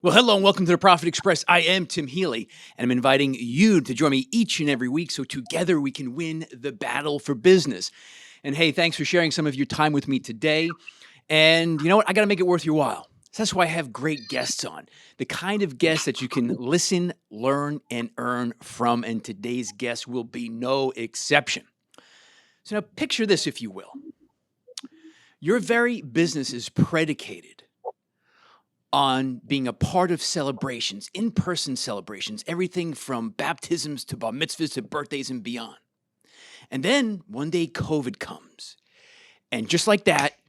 Well, hello and welcome to the Profit Express. I am Tim Healy, and I'm inviting you to join me each and every week so together we can win the battle for business. And hey, thanks for sharing some of your time with me today. And you know what? I got to make it worth your while. So that's why I have great guests on, the kind of guests that you can listen, learn, and earn from. And today's guest will be no exception. So now picture this, if you will. Your very business is predicated on being a part of celebrations, in-person celebrations, everything from baptisms to bar mitzvahs to birthdays and beyond. And then one day COVID comes. And just like that,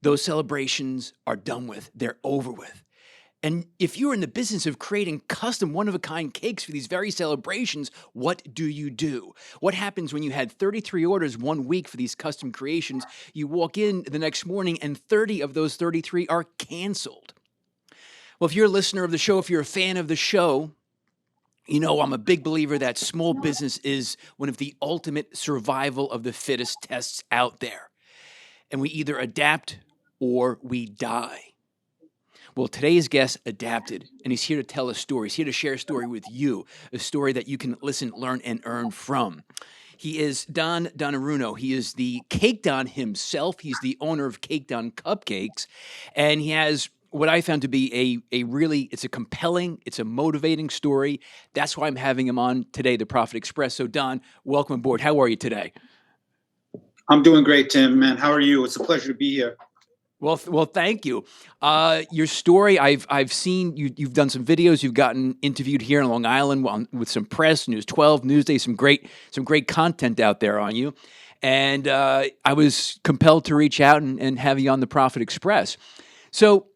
those celebrations are done with. They're over with. And if you're in the business of creating custom one-of-a-kind cakes for these very celebrations, what do you do? What happens when you had 33 orders 1 week for these custom creations? You walk in the next morning and 30 of those 33 are canceled. Well, if you're a listener of the show, if you're a fan of the show, you know I'm a big believer that small business is one of the ultimate survival of the fittest tests out there. And we either adapt or we die. Well, today's guest adapted, and he's here to tell a story. He's here to share a story with you, a story that you can listen, learn, and earn from. He is Don Donneruno. He is the Cake Don himself. He's the owner of Cake Don Cupcakes, and he has what I found to be a really, it's a compelling, it's a motivating story. That's why I'm having him on today, the Profit Express. So Don, welcome aboard. How are you today? I'm doing great, Tim, man. How are you? It's a pleasure to be here. Well, thank you. Your story, I've seen you. You've done some videos. You've gotten interviewed here in Long Island with some press, News 12, Newsday, some great content out there on you. And I was compelled to reach out and have you on the Profit Express. So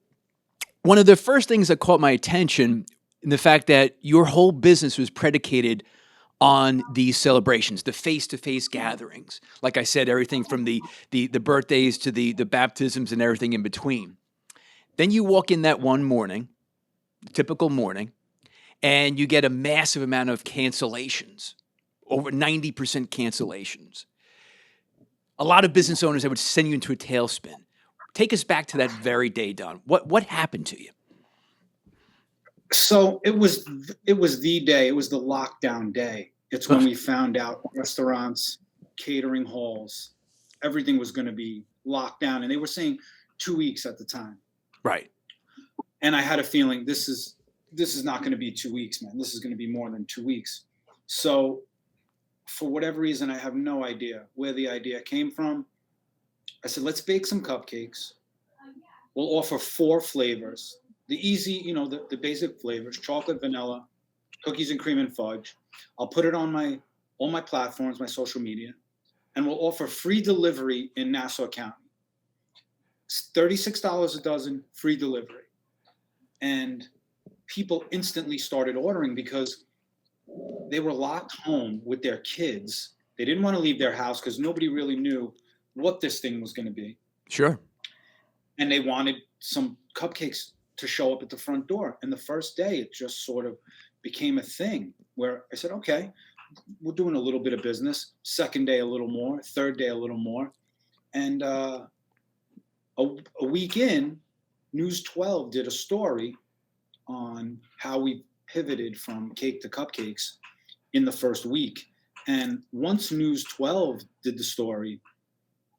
one of the first things that caught my attention in the fact that your whole business was predicated on these celebrations, the face-to-face gatherings. Like I said, everything from the birthdays to the baptisms and everything in between. Then you walk in that one morning, typical morning, and you get a massive amount of cancellations, over 90% cancellations. A lot of business owners that would send you into a tailspin. Take us back to that very day, Don. What happened to you? So it was the day. It was the lockdown day. It's when we found out restaurants, catering halls, everything was going to be locked down, and they were saying 2 weeks at the time. Right. And I had a feeling this is not going to be 2 weeks, man. This is going to be more than 2 weeks. So for whatever reason, I have no idea where the idea came from. I said, let's bake some cupcakes. We'll offer 4 flavors. The easy, the basic flavors: chocolate, vanilla, cookies and cream, and fudge. I'll put it on all my platforms, my social media, and we'll offer free delivery in Nassau County. It's $36 a dozen, free delivery. And people instantly started ordering because they were locked home with their kids. They didn't want to leave their house because nobody really knew what this thing was going to be. Sure. And they wanted some cupcakes to show up at the front door. And the first day, it just sort of became a thing where I said, okay, we're doing a little bit of business. Second day, a little more. Third day, a little more. And a week in, News 12 did a story on how we pivoted from cake to cupcakes in the first week. And once News 12 did the story,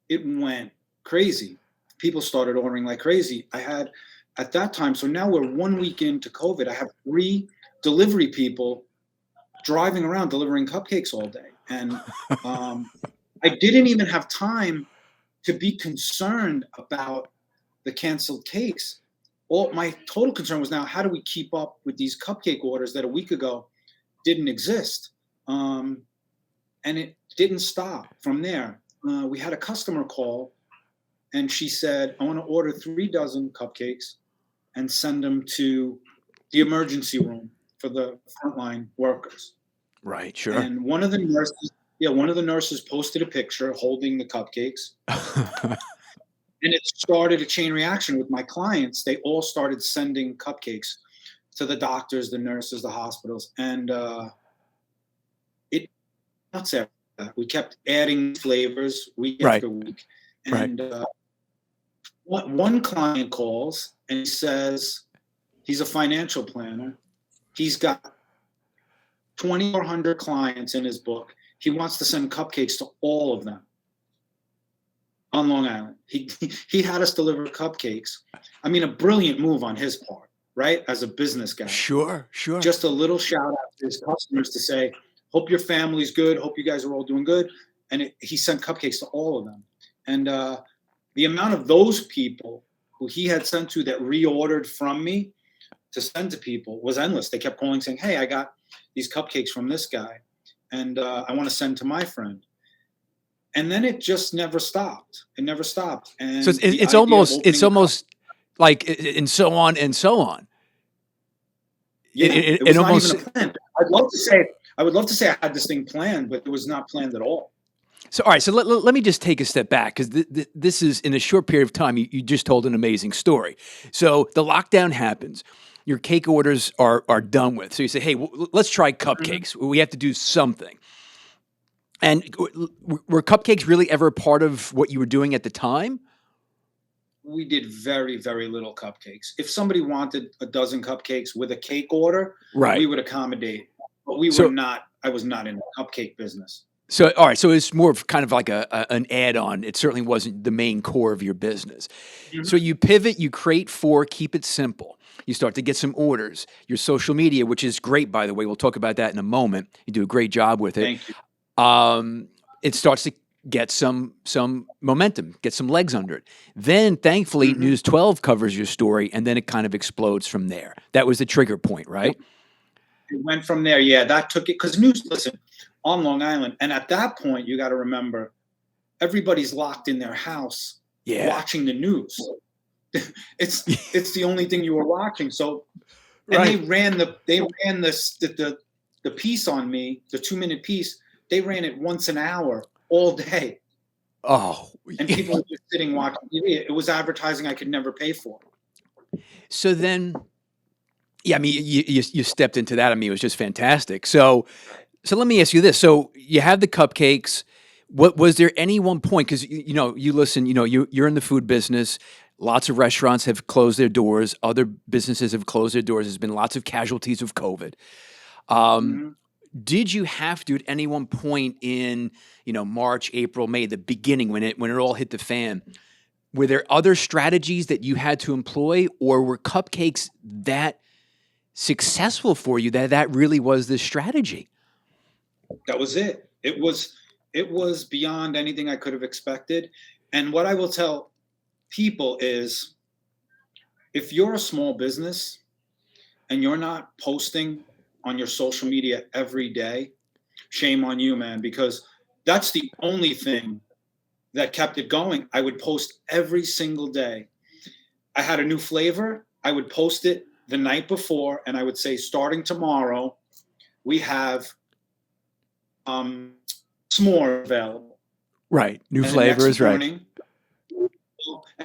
it went crazy. People started ordering like crazy. I had at that time, so now we're 1 week into COVID, I have 3 delivery people driving around delivering cupcakes all day. And I didn't even have time to be concerned about the canceled cakes. My total concern was now, how do we keep up with these cupcake orders that a week ago didn't exist? And it didn't stop from there. We had a customer call, and she said, I want to order 3 dozen cupcakes and send them to the emergency room for the frontline workers. Right, sure. And one of the nurses posted a picture holding the cupcakes. And it started a chain reaction with my clients. They all started sending cupcakes to the doctors, the nurses, the hospitals. And we kept adding flavors week after week. And one client calls and he says, He's a financial planner. He's got 2,400 clients in his book. He wants to send cupcakes to all of them on Long Island. He had us deliver cupcakes. I mean, a brilliant move on his part, right? As a business guy. Sure. Just a little shout out to his customers to say, hope your family's good. Hope you guys are all doing good. And he sent cupcakes to all of them. And the amount of those people who he had sent to that reordered from me to send to people was endless. They kept calling saying, hey, I got these cupcakes from this guy, and I want to send to my friend. And then it just never stopped. It never stopped. And So it's almost like, and so on and so on. Yeah, it was not even a plan. I would love to say I had this thing planned, but it was not planned at all. So, all right. So let me just take a step back, because this is, in a short period of time, you just told an amazing story. So the lockdown happens. Your cake orders are done with. So you say, hey, let's try cupcakes. We have to do something. And were cupcakes really ever a part of what you were doing at the time? We did very, very little cupcakes. If somebody wanted a dozen cupcakes with a cake order, right, we would accommodate. But were not. I was not in the cupcake business. So, all right. So it's more of kind of like an add-on. It certainly wasn't the main core of your business. Mm-hmm. So you pivot, you create 4, keep it simple. You start to get some orders. Your social media, which is great, by the way. We'll talk about that in a moment. You do a great job with it. Thank you. It starts to get some momentum, get some legs under it. Then, thankfully, News 12 covers your story, and then it kind of explodes from there. That was the trigger point, right? It went from there. Yeah, that took it. Because listen, on Long Island, and at that point, you got to remember, everybody's locked in their house watching the news. It's the only thing you were watching. So, and right. they ran the piece on me, the 2-minute piece. They ran it once an hour all day. Oh, and people were just sitting watching TV. It was advertising I could never pay for. So then, yeah, I mean, you stepped into that. I mean, it was just fantastic. So let me ask you this. So you have the cupcakes. What was there any one point? Because you listen. You're in the food business. Lots of restaurants have closed their doors. Other businesses have closed their doors. There's been lots of casualties of COVID. Did you have to, at any one point in, March, April, May, the beginning, when it all hit the fan, were there other strategies that you had to employ, or were cupcakes that successful for you that really was the strategy? That was it. It was beyond anything I could have expected. And what I will tell people is, if you're a small business and you're not posting on your social media every day, shame on you, man, because that's the only thing that kept it going. I would post every single day. I had a new flavor. I would post it the night before, and I would say, starting tomorrow, we have s'more available. Right. New flavors, right. And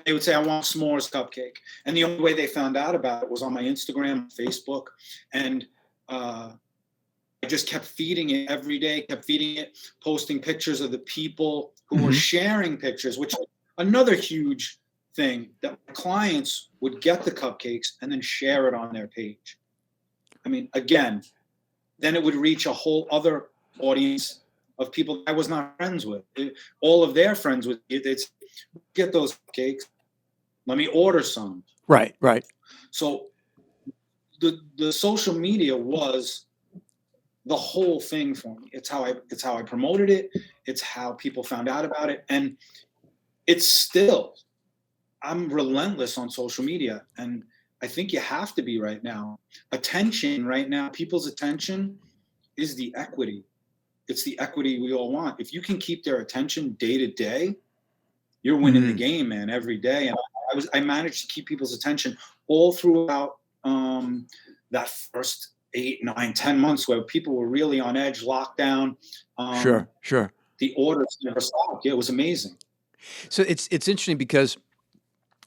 they would say, I want s'mores cupcake. And the only way they found out about it was on my Instagram, Facebook. And I just kept feeding it every day, posting pictures of the people who were sharing pictures, which was another huge thing, that clients would get the cupcakes and then share it on their page. I mean, again, then it would reach a whole other audience of people I was not friends with. All of their friends would get those cakes. Let me order some. Right. So the social media was the whole thing for me. It's how I promoted it. It's how people found out about it. And I'm relentless on social media. And I think you have to be right now. Attention right now, people's attention is the equity. It's the equity we all want. If you can keep their attention day to day, you're winning the game, man, every day. And I managed to keep people's attention all throughout that first 8, 9, 10 months where people were really on edge, lockdown. Sure. The orders never stopped. Yeah, it was amazing. So it's interesting because,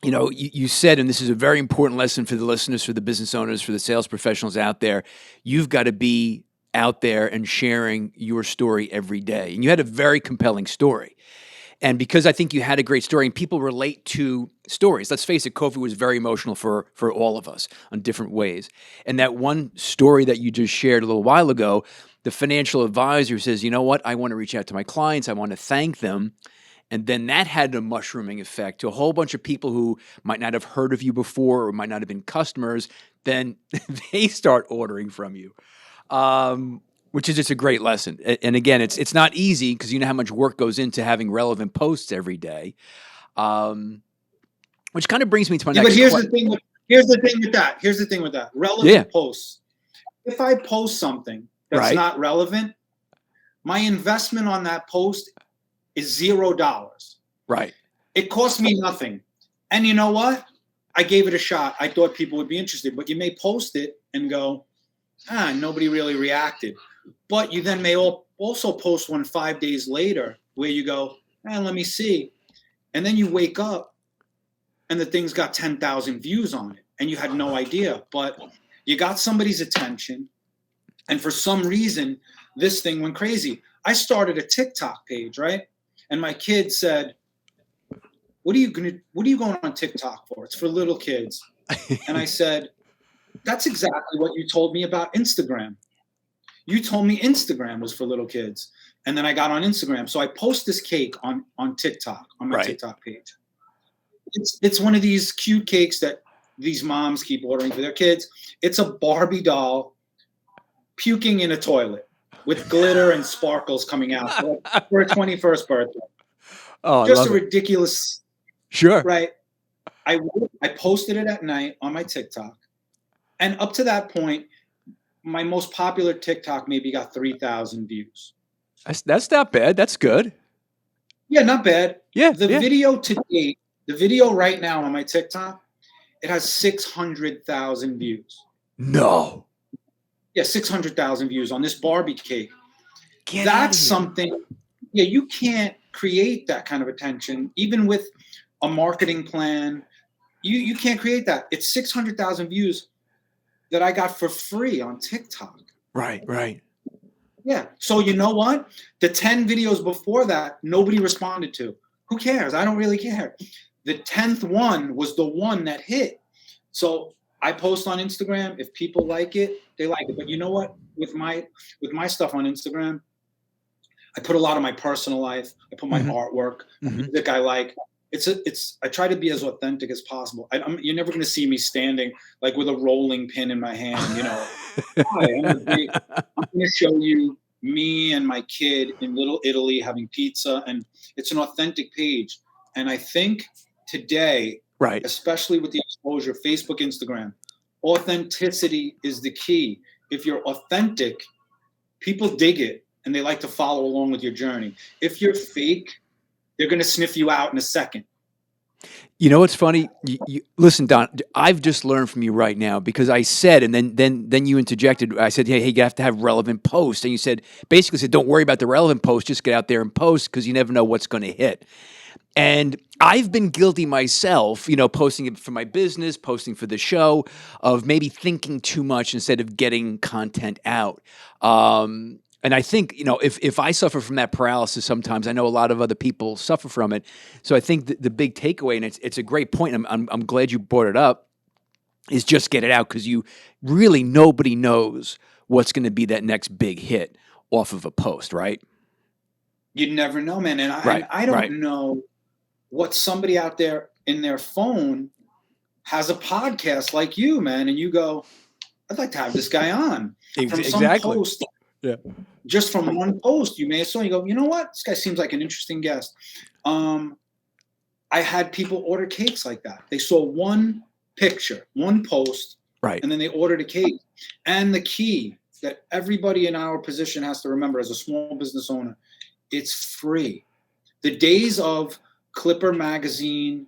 you said, and this is a very important lesson for the listeners, for the business owners, for the sales professionals out there, you've got to be out there and sharing your story every day. And you had a very compelling story. And because I think you had a great story and people relate to stories. Let's face it, COVID was very emotional for all of us in different ways. And that one story that you just shared a little while ago, the financial advisor says, you know what, I want to reach out to my clients. I want to thank them. And then that had a mushrooming effect to a whole bunch of people who might not have heard of you before or might not have been customers. Then they start ordering from you, which is just a great lesson. And again, it's not easy because you know how much work goes into having relevant posts every day. Which kind of brings me to my Yeah, next but here's question. the thing. Here's the thing with that. Here's the thing with that. Relevant Yeah. posts. If I post something that's Right. not relevant, my investment on that post is $0. Right. It cost me nothing. And you know what? I gave it a shot. I thought people would be interested, but you may post it and go, nobody really reacted. But you then may also post one 5 days later where you go, let me see. And then you wake up and the thing's got 10,000 views on it and you had no idea, but you got somebody's attention. And for some reason, this thing went crazy. I started a TikTok page, right? And my kid said, what are you going on TikTok for? It's for little kids. And I said, that's exactly what you told me about Instagram. You told me Instagram was for little kids. And then I got on Instagram. So I post this cake on TikTok, on my TikTok page. It's one of these cute cakes that these moms keep ordering for their kids. It's a Barbie doll puking in a toilet with glitter and sparkles coming out for a 21st birthday. Oh, just a ridiculous. Sure. Right. I posted it at night on my TikTok. And up to that point, my most popular TikTok maybe got 3,000 views. That's not bad. That's good. Yeah, not bad. Yeah. The video to date, the video right now on my TikTok, it has 600,000 views. No. Yeah, 600,000 views on this Barbie cake. Get That's something. Yeah, you can't create that kind of attention, even with a marketing plan. You can't create that. It's 600,000 views that I got for free on TikTok. Right. Yeah. So you know what? The 10 videos before that, nobody responded to. Who cares? I don't really care. The 10th one was the one that hit. So I post on Instagram. If people like it, they like it. But you know what? With my stuff on Instagram, I put a lot of my personal life. I put my artwork, music I like. I try to be as authentic as possible. You're never going to see me standing like with a rolling pin in my hand. You know, hi, I'm going to show you me and my kid in Little Italy having pizza, and it's an authentic page. And I think today, especially with the exposure, Facebook, Instagram, authenticity is the key. If you're authentic, people dig it and they like to follow along with your journey. If you're fake, they're going to sniff you out in a second. You know what's funny? Listen, Don, I've just learned from you right now because I said, and then you interjected. I said, hey, you have to have relevant posts. And you basically said, don't worry about the relevant posts. Just get out there and post because you never know what's going to hit. And I've been guilty myself, posting it for my business, posting for the show, of maybe thinking too much instead of getting content out. And I think, if I suffer from that paralysis sometimes, I know a lot of other people suffer from it. So I think the big takeaway, and it's a great point, I'm glad you brought it up, is just get it out because nobody knows what's going to be that next big hit off of a post, right? You never know, man. And I don't know what somebody out there in their phone has a podcast like you, man. And you go, I'd like to have this guy on. From some post. Yeah. Just from one post, you may have saw, you go, you know what? This guy seems like an interesting guest. I had people order cakes like that. They saw one picture, one post, and then they ordered a cake. And the key that everybody in our position has to remember as a small business owner, it's free. The days of Clipper magazine,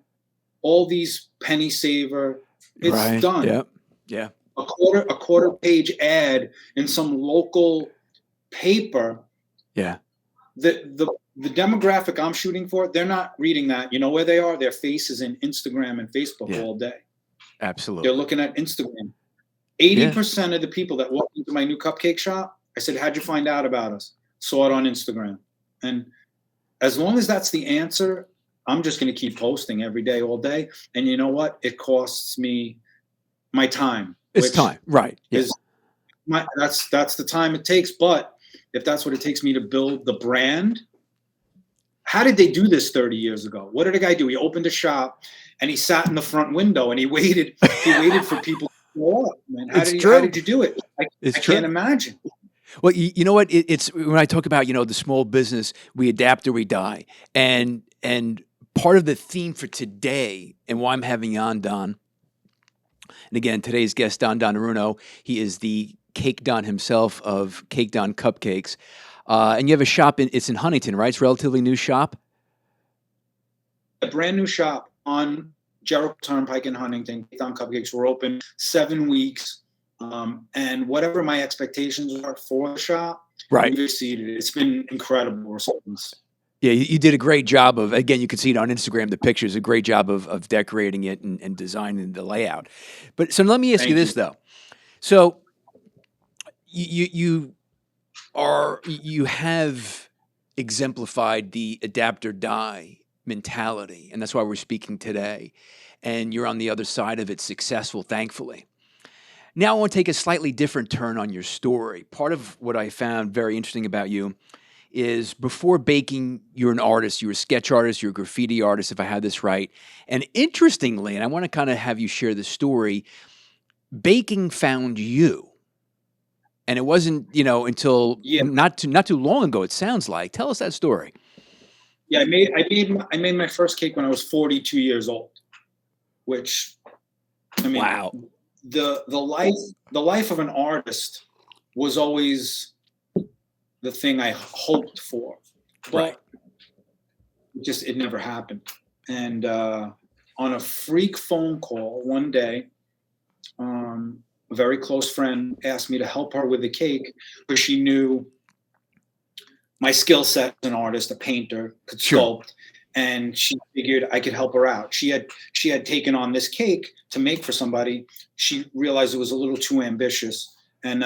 all these penny saver, it's done. Yeah. A quarter page ad in some local paper. Yeah. The demographic I'm shooting for, they're not reading that. You know where they are? Their faces in Instagram and Facebook all day. Absolutely. They're looking at Instagram. 80% of the people that walk into my new cupcake shop, I said, how'd you find out about us? Saw it on Instagram. And as long as that's the answer, I'm just going to keep posting every day, all day. And you know what? It costs me my time, It's which time, right? Yeah. is that's the time it takes. But if that's what it takes me to build the brand, how did they do this 30 years ago? What did a guy do? He opened a shop and he sat in the front window and he waited for people to go up. Man, It's how true. did you do it? It's I true. can't imagine. Well, you know what? It's when I talk about, the small business, we adapt or we die. And part of the theme for today and why I'm having you on, Don, and again, today's guest, Don Donneruno, he is the Cake Don himself of Cake Don Cupcakes. And you have a shop it's in Huntington, right? It's a relatively new shop. A brand new shop on Jericho Turnpike in Huntington. Don Cupcakes were open 7 weeks. And whatever my expectations are for the shop, Right. we've exceeded it. It's been incredible response. Yeah, you did a great job of, again, you can see it on Instagram, the pictures, a great job of decorating it and designing the layout. But so let me ask you this, though. So you have exemplified the adapt or die mentality, and that's why we're speaking today. And you're on the other side of it, successful, thankfully. Now I want to take a slightly different turn on your story. Part of what I found very interesting about you is before baking, you're an artist. You're a sketch artist. You're a graffiti artist, if I had this right. And interestingly, and I want to kind of have you share the story, baking found you. And it wasn't, until not too long ago, it sounds like. Tell us that story. Yeah, I made my first cake when I was 42 years old, which, I mean, wow. The life of an artist was always the thing I hoped for, but it never happened. And on a freak phone call one day, a very close friend asked me to help her with the cake because she knew my skill set as an artist, a painter, could sculpt, and she figured I could help her out. She had taken on this cake to make for somebody. She realized it was a little too ambitious, and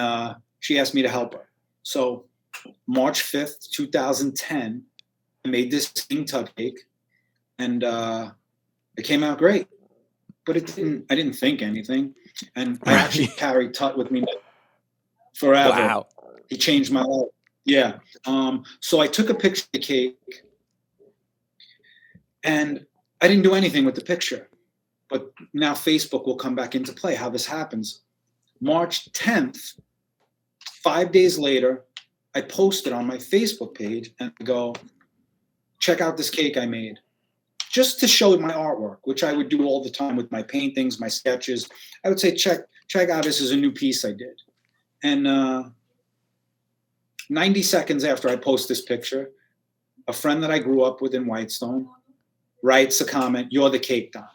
she asked me to help her. So March 5th, 2010, I made this King Tut cake, and it came out great. But I didn't think anything. And I actually carried Tut with me forever. Wow. He changed my life. Yeah. So I took a picture of the cake, and I didn't do anything with the picture. But now Facebook will come back into play, how this happens. March 10th, 5 days later, I posted on my Facebook page and go, check out this cake I made. Just to show my artwork, which I would do all the time with my paintings, my sketches. I would say, check out, this is a new piece I did. And 90 seconds after I post this picture, a friend that I grew up with in Whitestone writes a comment, "You're the Cake Don."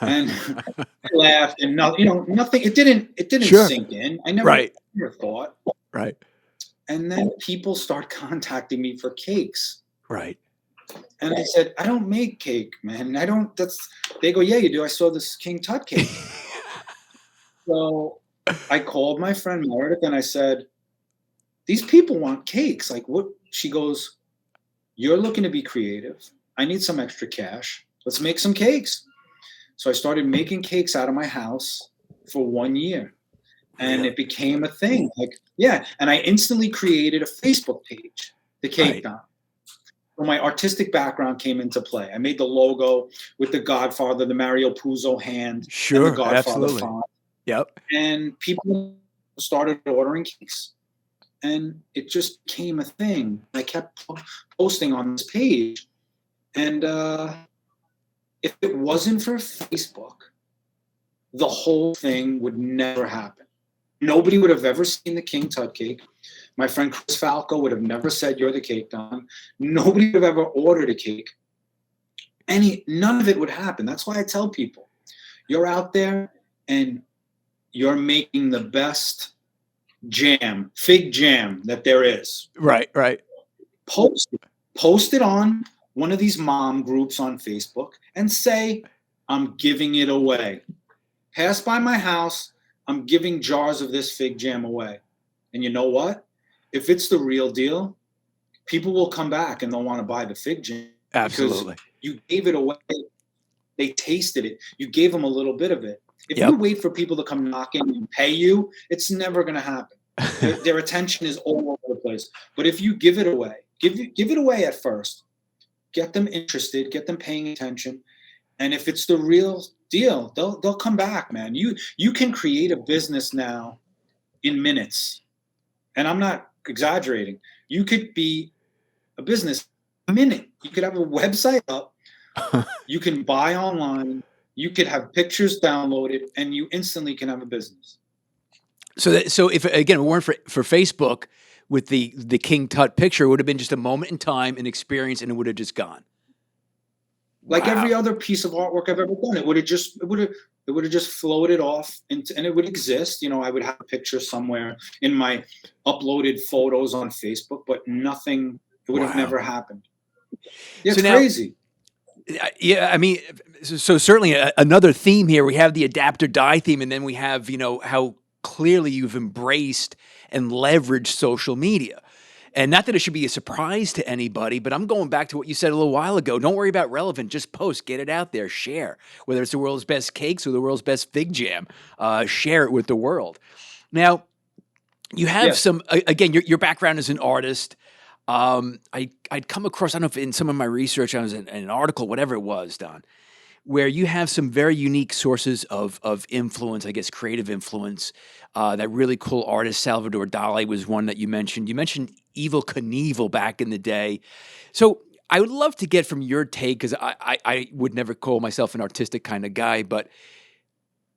And I laughed, and nothing. It didn't sink in. I never thought. Right. And then people start contacting me for cakes. Right. And I said, I don't make cake, man. They go, yeah, you do. I saw this King Tut cake. So I called my friend Meredith and I said, these people want cakes. Like, what? She goes, you're looking to be creative. I need some extra cash. Let's make some cakes. So I started making cakes out of my house for 1 year. And it became a thing. And I instantly created a Facebook page, the Cake Don. So my artistic background came into play. I made the logo with the Godfather, the Mario Puzo hand, and the Godfather font. Yep. And people started ordering cakes, and it just became a thing. I kept posting on this page, and if it wasn't for Facebook, the whole thing would never happen. Nobody would have ever seen the King Tut cake. My friend Chris Falco would have never said, you're the Cake Don. Nobody would have ever ordered a cake. None of it would happen. That's why I tell people, you're out there and you're making the best jam, fig jam that there is. Right. Post it on one of these mom groups on Facebook and say, I'm giving it away. Pass by my house. I'm giving jars of this fig jam away. And you know what? If it's the real deal, people will come back and they'll want to buy the fig jam because Absolutely. you gave it away. They tasted it. You gave them a little bit of it. If you Yep. wait for people to come knocking and pay you, it's never going to happen. Their attention is all over the place. But if you give it away, give it away at first, get them interested, get them paying attention, and if it's the real deal, they'll come back, man. You can create a business now in minutes, and I'm not exaggerating. You could be a business in a minute. You could have a website up. You can buy online. You could have pictures downloaded, and you instantly can have a business. So if again it weren't for Facebook with the King Tut picture, it would have been just a moment in time, an experience, and it would have just gone. Like Wow. every other piece of artwork I've ever done, it would have just floated off and it would exist. You know, I would have a picture somewhere in my uploaded photos on Facebook, but nothing. It would have Wow. never happened. Yeah, So it's now- crazy. Yeah, I mean, so certainly another theme here. We have the adapt or die theme, and then we have, you know, how clearly you've embraced and leveraged social media. And not that it should be a surprise to anybody, but I'm going back to what you said a little while ago. Don't worry about relevant. Just post, get it out there, share. Whether it's the world's best cakes or the world's best fig jam, share it with the world. Now, you have some, again, your background as an artist. I'd come across, I don't know if in some of my research, I was in an article, whatever it was, Don, where you have some very unique sources of influence, I guess, creative influence. That really cool artist, Salvador Dali, was one that you mentioned. You mentioned Evel Knievel back in the day. So I would love to get from your take, because I would never call myself an artistic kind of guy, but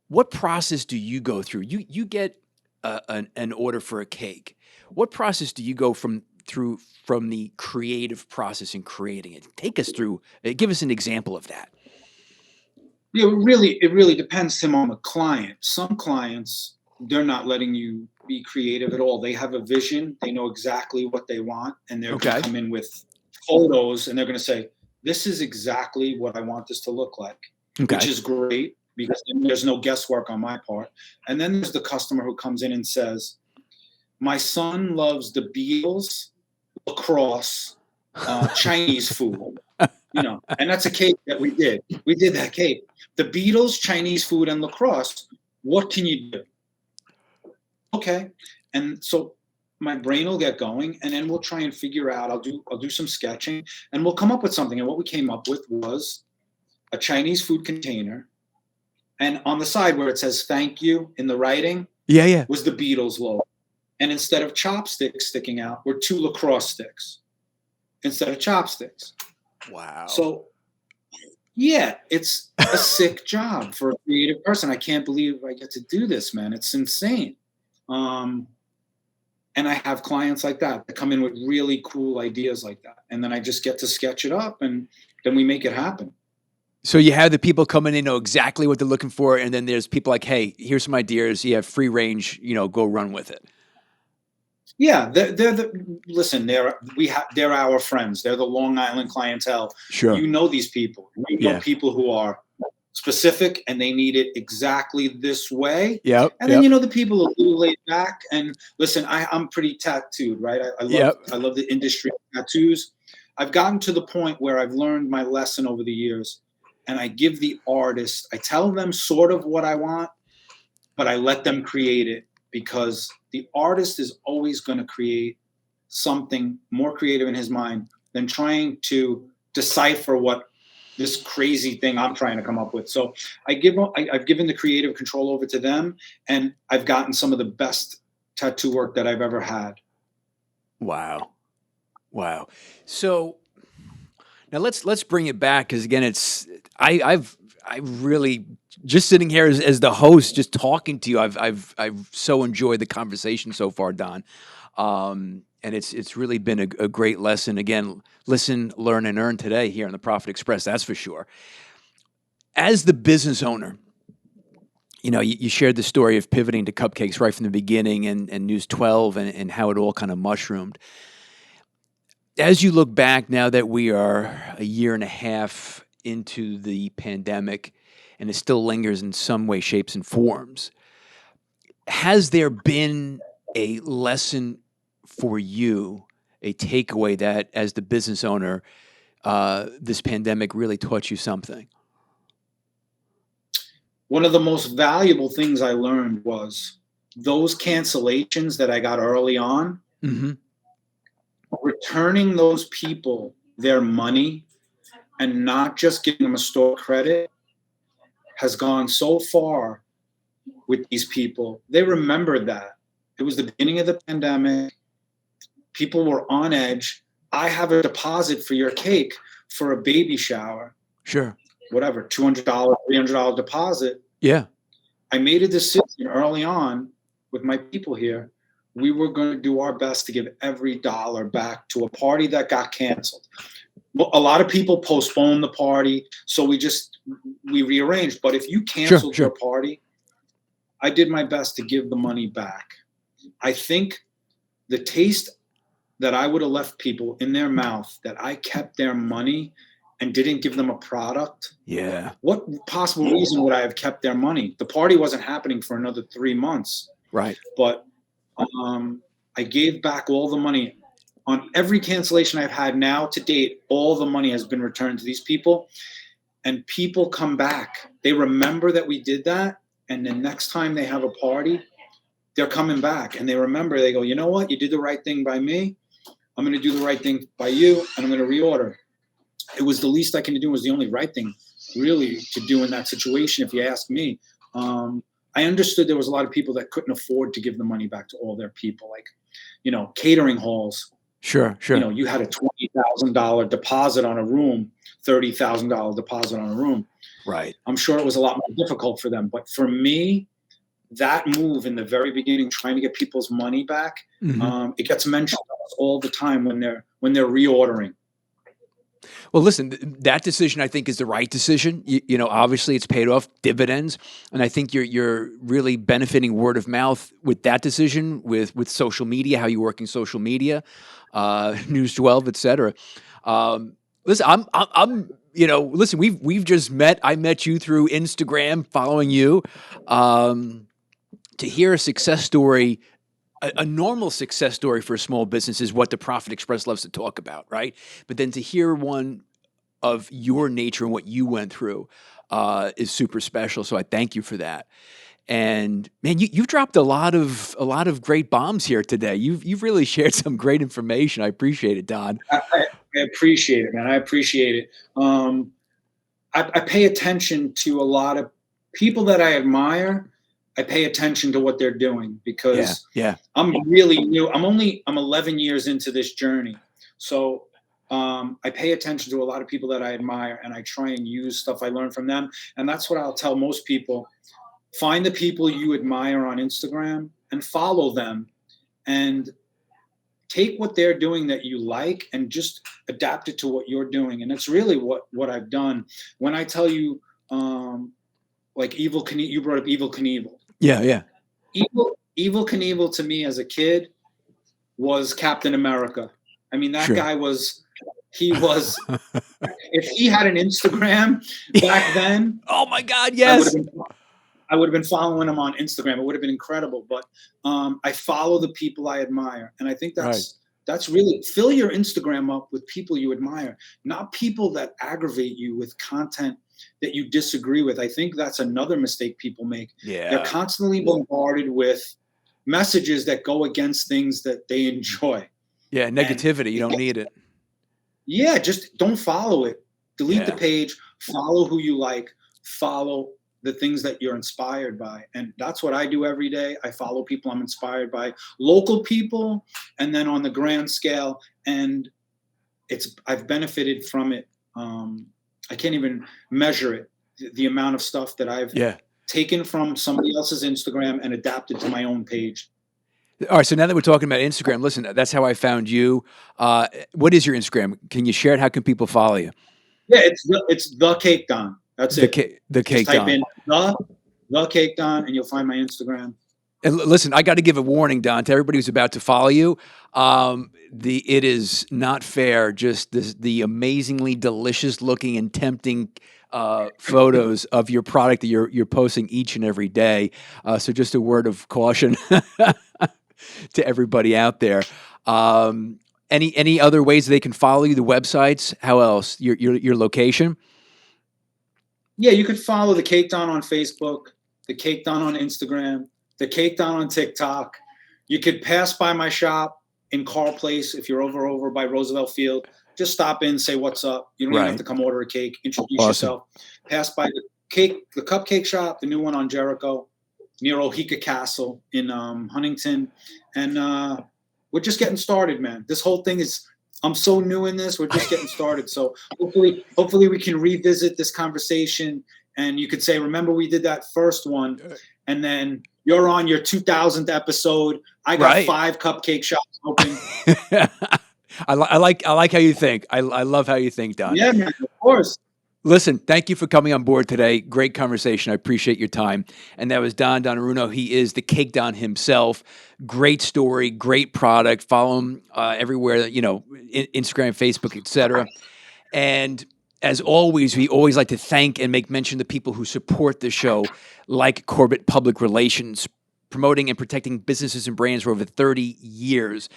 what process do you go through? You get an order for a cake. What process do you go from the creative process in creating it? Take us through, give us an example of that. Yeah, it really depends, Tim, on the client. Some clients, they're not letting you be creative at all. They have a vision. They know exactly what they want, and they're going to come in with photos, and they're going to say, "This is exactly what I want this to look like," which is great because there's no guesswork on my part. And then there's the customer who comes in and says, "My son loves the Beatles, lacrosse, Chinese food." You know, and that's a cake that we did. We did that cake. The Beatles, Chinese food, and lacrosse. What can you do? Okay. And so my brain will get going, and then we'll try and figure out, I'll do some sketching, and we'll come up with something. And what we came up with was a Chinese food container. And on the side where it says thank you in the writing, was the Beatles logo. And instead of chopsticks sticking out, were 2 lacrosse sticks instead of chopsticks. Wow. So, yeah, it's a sick job for a creative person. I can't believe I get to do this, man. It's insane. And I have clients like that come in with really cool ideas like that. And then I just get to sketch it up, and then we make it happen. So you have the people coming in, know exactly what they're looking for. And then there's people like, hey, here's some ideas. You have free range, go run with it. Yeah, they're our friends. They're the Long Island clientele. Sure. You know these people. You know people who are specific and they need it exactly this way. Yep. And then you know the people who are a little laid back. And listen, I'm pretty tattooed, right? I love the industry of tattoos. I've gotten to the point where I've learned my lesson over the years, and I give the artist, I tell them sort of what I want, but I let them create it, because the artist is always going to create something more creative in his mind than trying to decipher what this crazy thing I'm trying to come up with. So I've given the creative control over to them, and I've gotten some of the best tattoo work that I've ever had. Wow. So now let's bring it back, because again, I really, just sitting here as the host, just talking to you, I've so enjoyed the conversation so far, Don. And it's really been a great lesson. Again, listen, learn, and earn today here on the Profit Express. That's for sure. As the business owner, you shared the story of pivoting to Cupcakes right from the beginning, and News 12 and how it all kind of mushroomed. As you look back, now that we are a year and a half into the pandemic, and it still lingers in some way, shapes, and forms, has there been a lesson for you a takeaway that, as the business owner, this pandemic really taught you something? One of the most valuable things I learned was those cancellations that I got early on, Hmm. returning those people their money and not just giving them a store credit has gone so far with these people. They remembered that. It was the beginning of the pandemic. People were on edge. I have a deposit for your cake for a baby shower, Sure. whatever, $200, $300 deposit. Yeah. I made a decision early on with my people here. We were going to do our best to give every dollar back to a party that got canceled. A lot of people postponed the party, so we rearranged. But if you Sure. canceled your Sure. party, I did my best to give the money back. I think the taste that I would have left people in their mouth, that I kept their money and didn't give them a product. Yeah. What possible reason would I have kept their money? The party wasn't happening for another 3 months, Right. but I gave back all the money. On every cancellation I've had now to date, all the money has been returned to these people, and people come back. They remember that we did that, and the next time they have a party, they're coming back, and they remember. They go, you know what? You did the right thing by me. I'm going to do the right thing by you, and I'm going to reorder. It was the least I can do. It was the only right thing, really, to do in that situation, if you ask me. I understood there was a lot of people that couldn't afford to give the money back to all their people, like, catering halls. Sure. Sure. You had a $20,000 deposit on a room, $30,000 deposit on a room. Right. I'm sure it was a lot more difficult for them. But for me, that move in the very beginning, trying to get people's money back, it gets mentioned all the time when they're reordering. Well, listen, that decision I think is the right decision. Obviously it's paid off dividends, and I think you're really benefiting word of mouth with that decision, with social media, how you're working social media, News 12, et cetera. Listen, listen, we've just met. I met you through Instagram, following you. To hear a success story, a normal success story for a small business is what the Profit Express loves to talk about, right? But then to hear one of your nature and what you went through is super special. So I thank you for that. And man, you've dropped a lot of great bombs here today. You've really shared some great information. I appreciate it, Don. I appreciate it, man. I appreciate it. I pay attention to a lot of people that I admire. I pay attention to what they're doing because I'm really new. I'm 11 years into this journey. So I pay attention to a lot of people that I admire, and I try and use stuff I learned from them. And that's what I'll tell most people. Find the people you admire on Instagram and follow them, and take what they're doing that you like and just adapt it to what you're doing. And that's really what I've done. When I tell you, like Evel Knievel, you brought up Evel Knievel. Yeah. Evel Knievel to me as a kid was Captain America. I mean, that guy was, if he had an Instagram back then. Oh my God, yes. I would have been following him on Instagram. It would have been incredible. But I follow the people I admire. And I think that's really, fill your Instagram up with people you admire, not people that aggravate you with content that you disagree with. I think that's another mistake people make. Yeah. They're constantly bombarded with messages that go against things that they enjoy. Yeah, negativity. You don't need it. Yeah, just don't follow it. Delete the page. Follow who you like. Follow the things that you're inspired by. And that's what I do every day. I follow people I'm inspired by, local people, and then on the grand scale. And I've benefited from it. I can't even measure it, the amount of stuff that I've taken from somebody else's Instagram and adapted to my own page. All right, so now that we're talking about Instagram, listen, that's how I found you. What is your Instagram? Can you share it? How can people follow you? Yeah, it's the Cake Don. That's the Cake Just type Don. in the Cake Don, and you'll find my Instagram. And listen, I got to give a warning, Don, to everybody who's about to follow you. It is not fair. Just the amazingly delicious looking and tempting photos of your product that you're posting each and every day. So just a word of caution to everybody out there. Any other ways they can follow you? The websites? How else? Your location? Yeah, you could follow the Cake Don on Facebook, the Cake Don on Instagram, the Cake Don on TikTok. You could pass by my shop in Carl Place if you're over by Roosevelt Field. Just stop in, say what's up. You don't even have Right. to come order a cake. Introduce Awesome. yourself. Pass by the cupcake shop, the new one on Jericho, near Ohika Castle in Huntington, and we're just getting started, man. This whole thing is. I'm so new in this. We're just getting started. So hopefully we can revisit this conversation, and you could say, remember we did that first one, and then you're on your 2000th episode. I got Right. 5 cupcake shops open. I like how you think. I love how you think, Don. Yeah, man, of course. Listen, thank you for coming on board today. Great conversation. I appreciate your time. And that was Don Donneruno. He is the Cake Don himself. Great story, great product. Follow him everywhere, Instagram, Facebook, etc. And as always, we always like to thank and make mention of the people who support the show, like Corbett Public Relations, promoting and protecting businesses and brands for over 30 years.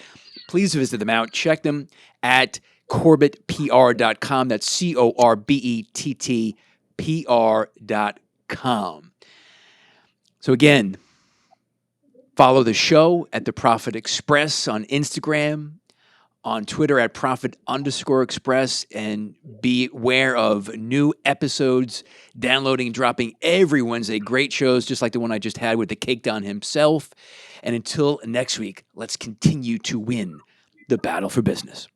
Please visit them out. Check them at CorbettPR.com. That's CorbettPR.com. So again, follow the show at The Profit Express on Instagram, on Twitter at Profit_Express, and be aware of new episodes downloading and dropping every Wednesday. Great shows, just like the one I just had with the Cake Don himself. And until next week, let's continue to win the battle for business.